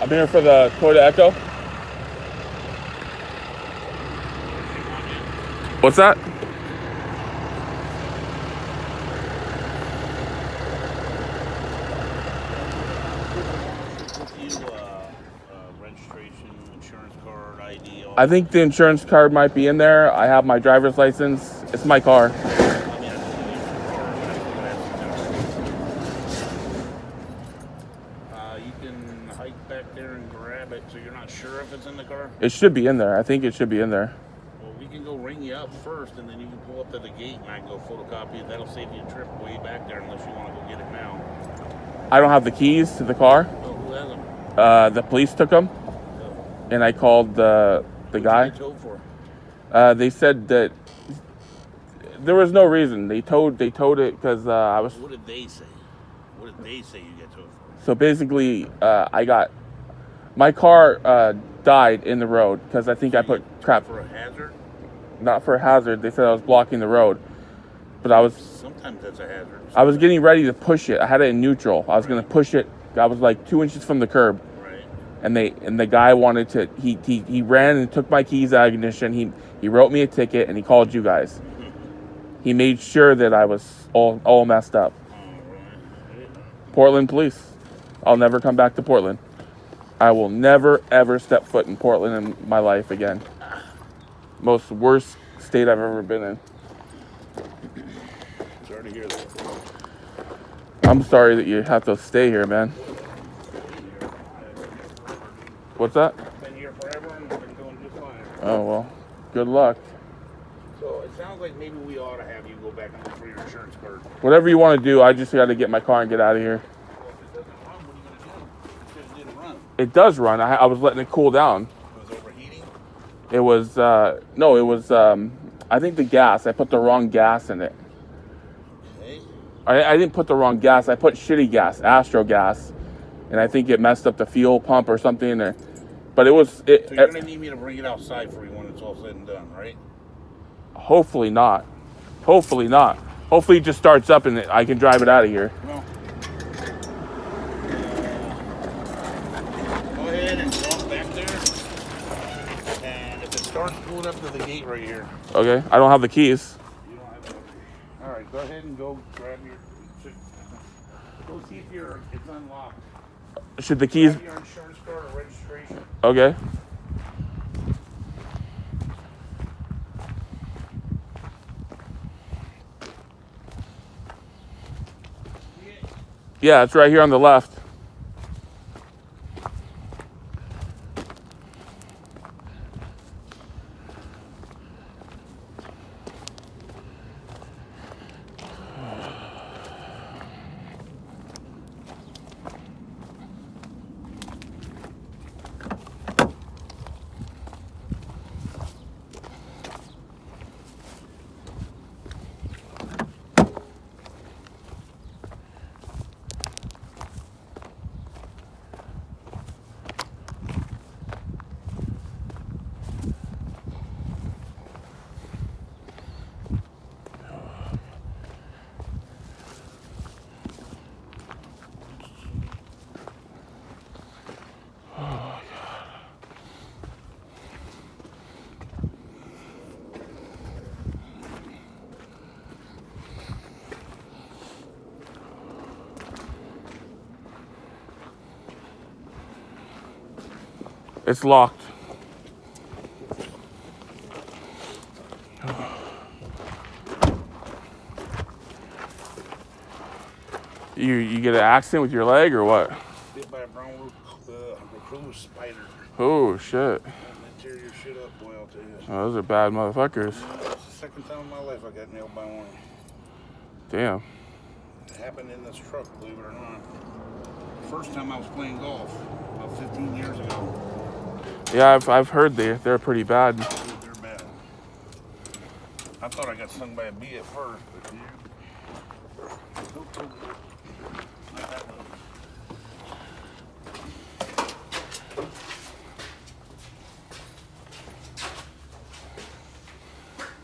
I'm here for the Toyota Echo. What's that? Registration, insurance card, ID. I think the insurance card might be in there. I have my driver's license. It's my car. You can hike back there and grab it, so you're not sure if it's in the car? It should be in there. I think it should be in there. Well, we can go ring you up first, and then you can pull up to the gate, and I can go photocopy it. That'll save you a trip way back there, unless you want to go get it now. I don't have the keys to the car. Oh, who has them? The police took them, and I called the guy. What did you get towed for? They said that there was no reason. They towed it because I was. What did they say? What did they say you get towed for? So basically, my car died in the road because I think I put crap. For a hazard? Not for a hazard. They said I was blocking the road, but I was. Sometimes that's a hazard. I was getting ready to push it. I had it in neutral. I was going to push it. I was like 2 inches from the curb. Right. And the guy wanted to. He ran and took my keys out of ignition. He wrote me a ticket and he called you guys. He made sure that I was all messed up. Portland police. I'll never come back to Portland. I will never ever step foot in Portland in my life again. Most worst state I've ever been in. Sorry to hear that. I'm sorry that you have to stay here, man. What's that? Been here forever and been doing just fine. Oh, well, good luck. So it sounds like maybe we ought to have you go back and look for your insurance card. Whatever you want to do, I just got to get my car and get out of here. Well, if it doesn't run, what are you going to do? It didn't run. It does run. I was letting it cool down. It was overheating? It was, no, it was, I think the gas. I put the wrong gas in it. Okay. I didn't put the wrong gas. I put shitty gas, Astro gas. And I think it messed up the fuel pump or something in there. But it was... So you're going to need me to bring it outside for you when it's all said and done, right? Hopefully not. Hopefully not. Hopefully it just starts up and I can drive it out of here. Well, go ahead and walk back there. And if it starts, pull it up to the gate right here. Okay. I don't have the keys. You don't have it. All right, go ahead and go grab your... Go see if it's unlocked. Should the keys... Grab your insurance card or registration. Okay. Yeah, it's right here on the left. It's locked. You get an accident with your leg or what? Bit by a brown recluse spider. Oh shit. They tear your shit up, boy, I'll tell you. Oh, those are bad motherfuckers. It's the second time in my life I got nailed by one. Damn. It happened in this truck, believe it or not. First time I was playing golf, about 15 years ago. Yeah, I've heard they're pretty bad. They're bad. I thought I got stung by a bee at first, but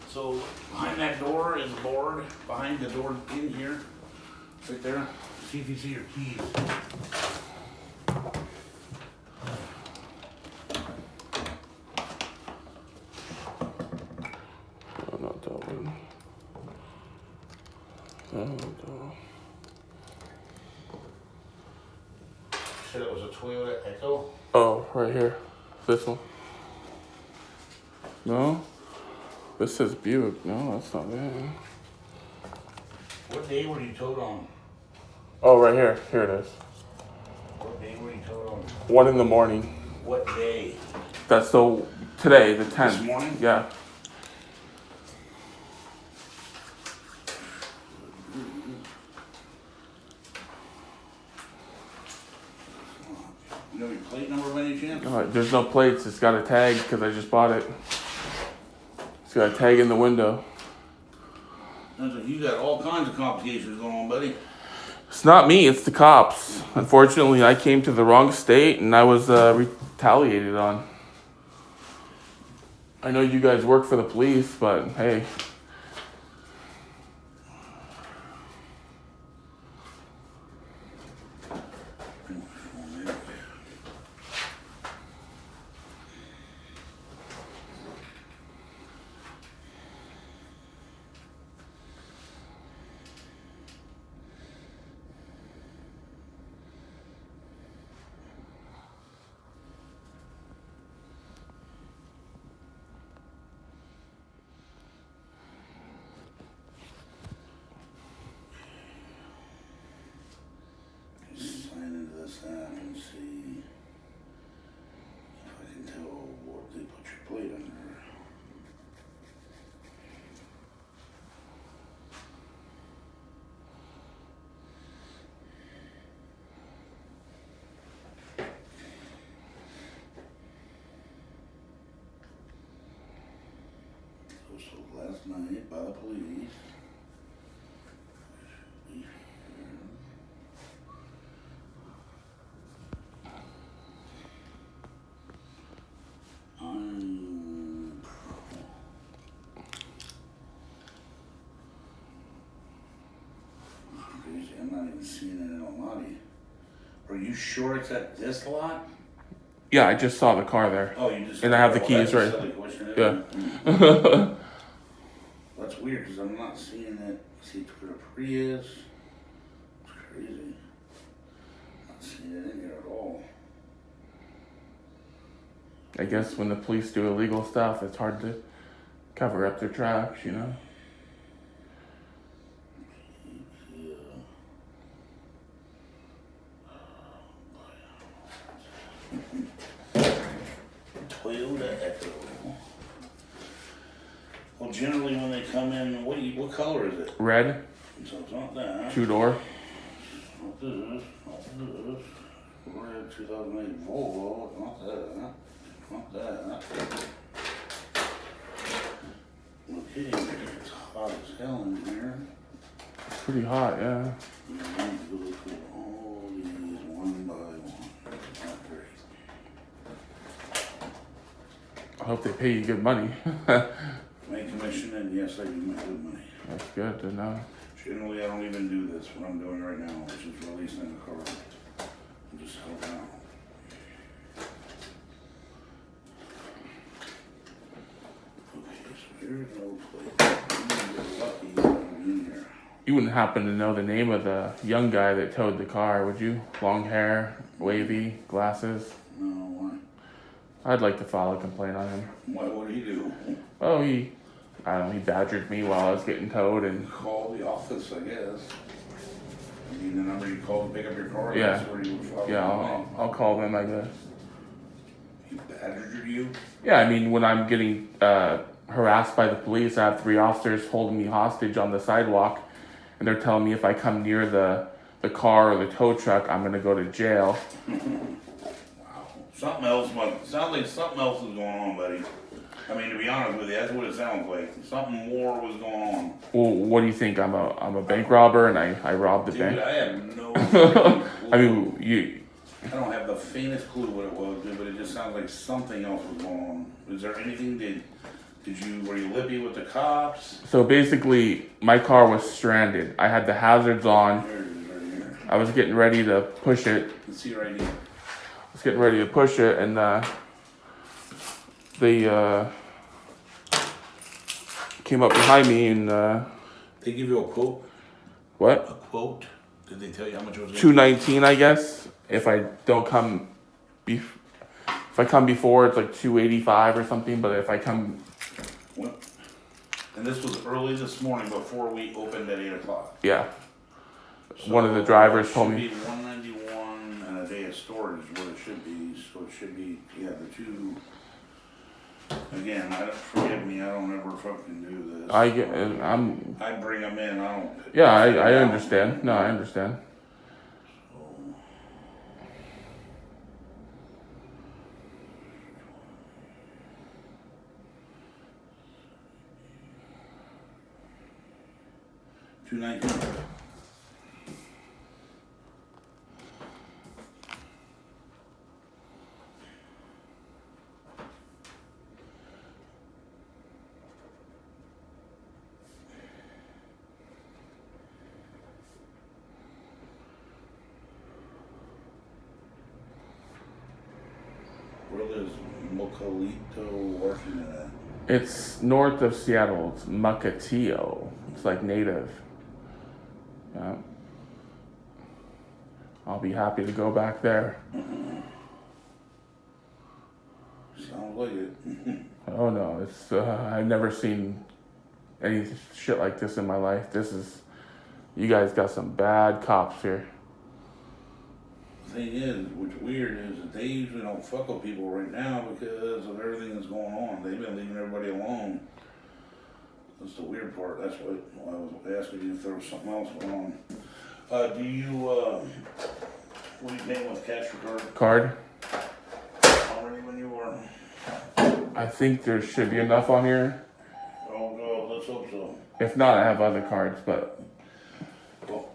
so behind that door is a board. Behind the door in here, right there. See if you see your keys. said it was a Toyota Echo. Oh, right here. This one. No? This says Buick. No, that's not it. What day were you towed on? Oh, right here. Here it is. What day were you towed on? 1 in the morning. What day? That's so today, the 10th. This morning? Yeah. You know your plate number by any chance? There's no plates. It's got a tag because I just bought it. It's got a tag in the window. Sounds like you got all kinds of complications going on, buddy. It's not me. It's the cops. Unfortunately, I came to the wrong state and I was retaliated on. I know you guys work for the police, but hey. Sign into this app and see if I can tell what they put your plate under. So last night by the police. I'm not even seeing it in Almaty. Are you sure it's at this lot? Yeah, I just saw the car there. Oh, you just. And I have the well, keys, that's a right? silly question, Yeah. Mm. That's weird because I'm not seeing it. See, Twitter Prius. It's crazy. Not seeing it in here at all. I guess when the police do illegal stuff, it's hard to cover up their tracks, you know? Toyota Echo. Well, generally when they come in, what color is it? Red, So it's not that. 2-door. Not this. Not this. Red 2008 Volvo. Not that. Not that. Okay, it's hot as hell in here. It's pretty hot, yeah. And I need to go through all these one by one. Not great. I hope they pay you good money. Make commission and yes, I do make good money. That's good to know. Generally, I don't even do this, what I'm doing right now, which is releasing the car. I'm just helping out. Okay, so here's no plate. You're lucky I'm in here. You wouldn't happen to know the name of the young guy that towed the car, would you? Long hair, wavy, glasses. No, why? I'd like to file a complaint on him. What did he do? Oh, I don't know, he badgered me while I was getting towed and Call the office, I guess. You need the number you call to pick up your car? Yeah. That's where you would file a yeah, complaint. I'll call them, I guess. He badgered you? Yeah, I mean, when I'm getting harassed by the police, I have 3 officers holding me hostage on the sidewalk, and they're telling me if I come near the car or the tow truck, I'm gonna go to jail. Wow. Something else sounds like something else is going on, buddy. I mean, to be honest with you, that's what it sounds like. Something more was going on. Well, what do you think? I'm a bank robber and I robbed the Dude, bank? I have no freaking clue. I mean, I don't have the faintest clue what it was, dude, but it just sounds like something else was going on. Is there anything, were you lippy with the cops? so basically, my car was stranded. I had the hazards on. There it is, right here. I was getting ready to push it. Let's see right here. I was getting ready to push it, and they came up behind me and They give you a quote? what? A quote? Did they tell you how much it was? $219, I guess. If I don't come, if I come before, it's like 285 or something. But if I come, Well, and this was early this morning before we opened at 8 o'clock. yeah, one of the drivers it told should me. be 191 and a day of storage is what it should be. So it should be, yeah, the two. Again, forgive me, I don't ever fucking do this. I bring them in, I don't. Yeah, I understand. No, I understand. So, $219. Where is Mocalito, Washington at? It's north of Seattle. It's Mukilteo. It's like native. Yeah. I'll be happy to go back there. Sounds like it. Oh no, it's I've never seen any shit like this in my life. You guys got some bad cops here. The thing is, what's weird is that they usually don't fuck with people right now because of everything that's going on. They've been leaving everybody alone. That's the weird part. That's what I was asking you if there was something else going on. What are you paying with, cash or card? Card? How many when you were? I think there should be enough on here. Oh God, let's hope so. If not, I have other cards, but Well,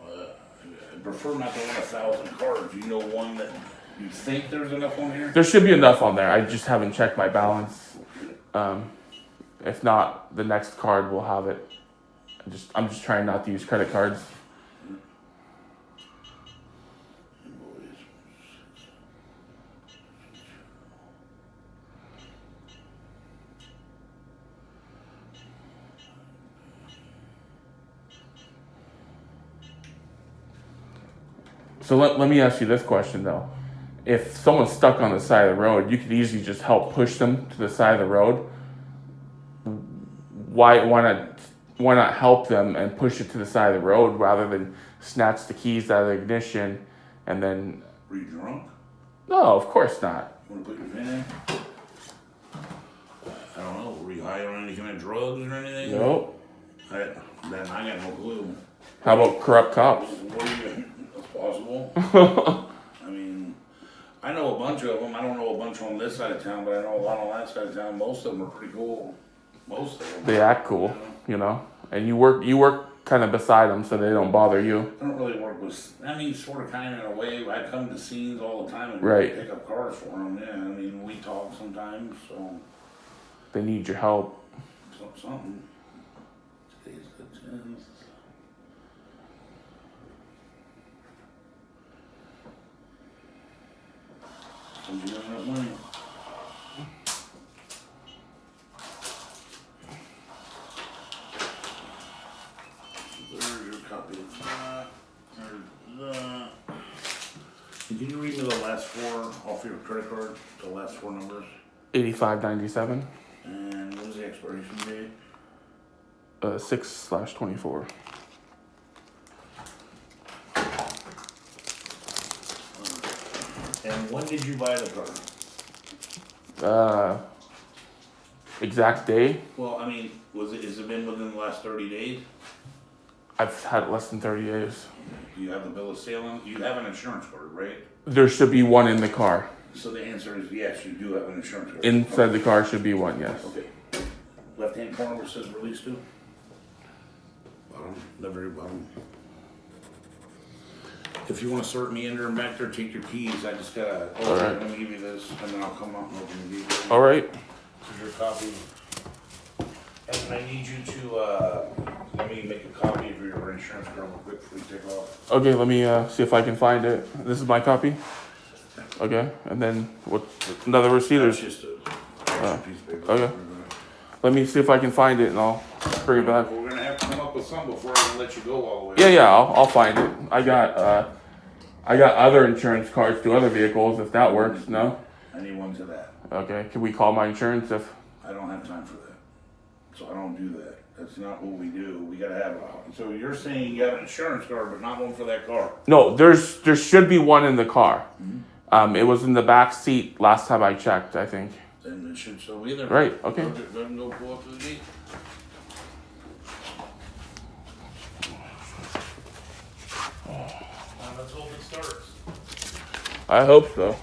I prefer not to win 1,000 cards. You know one that you think there's enough on here? there should be enough on there. I just haven't checked my balance. If not, the next card will have it. I'm just trying not to use credit cards. So let me ask you this question though. If someone's stuck on the side of the road, you could easily just help push them to the side of the road. Why not help them and push it to the side of the road rather than snatch the keys out of the ignition and then... Were you drunk? No, of course not. Want to put your pin in? I don't know. Were you high on any kind of drugs or anything? Nope. Then I got no clue. How about corrupt cops? What are you? That's possible. I mean, I know a bunch of them. I don't know a bunch on this side of town, but I know a lot on that side of town. Most of them are pretty cool. Most of them. They act cool, you know, and you work kind of beside them so they don't bother you. I don't really work with. I mean, sort of, kind of in a way. I come to scenes all the time and Right. pick up cars for them. Yeah, I mean, we talk sometimes, so. They need your help. Something. Today's the 10th. Did you have enough money? There's your copy of that. There's that. And can you read me the last four off your credit card? The last four numbers? 8597. And what was the expiration date? 6/24. And when did you buy the card? Exact day? Well, I mean, has it been within the last 30 days? I've had it less than 30 days. Do you have the bill of sale? You have an insurance card, right? There should be one in the car. So the answer is yes, you do have an insurance card. Inside the car should be one, yes. Okay. Left-hand corner where it says release to? Bottom, the very bottom. If you want to sort me in there and back there, take your keys. I just gotta, Alright. let me give you this, and then I'll come out and open the key. All right. Here's your copy. And I need you to, let me make a copy of your insurance card real quick before you take off. Okay, let me see if I can find it. This is my copy. Okay, and then what's another receipt? It's Or, just a extra piece of paper. okay. Let me see if I can find it, and I'll bring it back. We're gonna have to come up with something before I can let you go all the way. Yeah, I'll find it. I got I got other insurance cards to other vehicles if that works. No? Anyone to that. Okay. Can we call my insurance if... I don't have time for that. So I don't do that. That's not what we do. We gotta have so you're saying you got an insurance card, but not one for that car? No, there should be one in the car. Mm-hmm. It was in the back seat last time I checked, I think. Then it should still be there. Right, okay. Go pull up to the gate. Let's hope it starts. I hope so.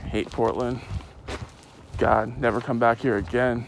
Hate Portland. God, never come back here again.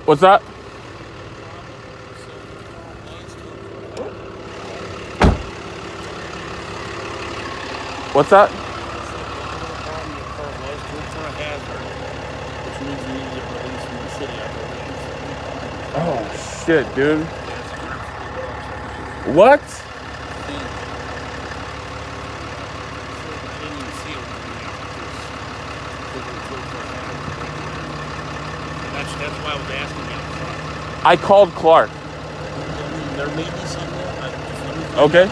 What's that? What's that? Oh shit, dude. What? That's why I was asking you. I called Clark. There may be something. Okay.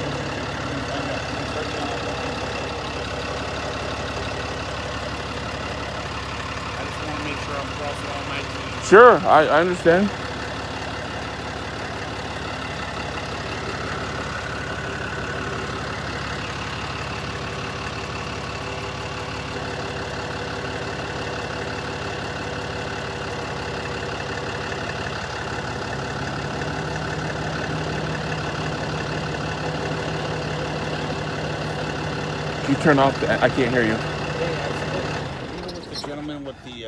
Sure, I understand. You turn off the, I can't hear you. Even with the gentleman with the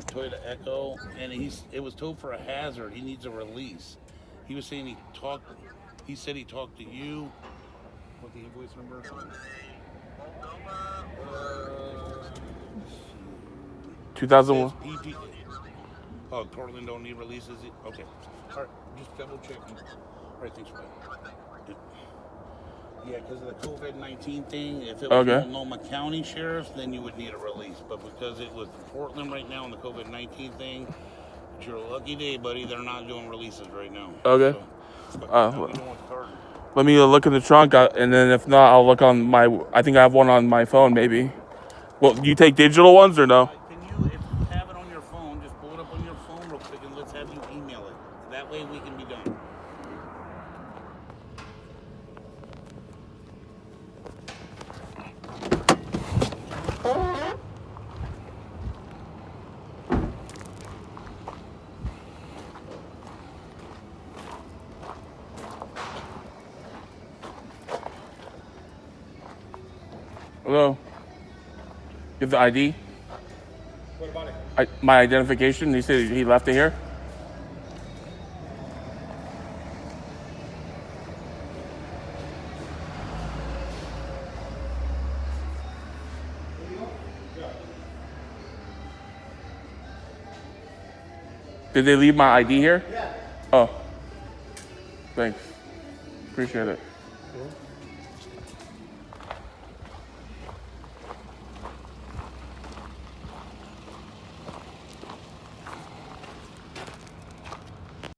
Toyota Echo, and it was towed for a hazard. He needs a release. He was saying he said he talked to you. What the invoice number or something? 2001. PP. Oh, Portland don't need releases. Okay. All right, just double checking. All right, thanks for that. Yeah, because of the COVID-19 thing, if it was Multnomah County Sheriff, then you would need a release. But because it was Portland right now and the COVID-19 thing, it's your lucky day, buddy. They're not doing releases right now. Okay. So, now we know what's carded. Let me look in the trunk, and then if not, I'll look on my. I think I have one on my phone, maybe. Well, do you take digital ones or no? Can you, if you have it on your phone, just pull it up on your phone real quick and let's have you email it. That way we can be done. Hello. You have the ID? What about it? My identification. He said he left it here. Did they leave my ID here? Yeah. Oh. Thanks. Appreciate it.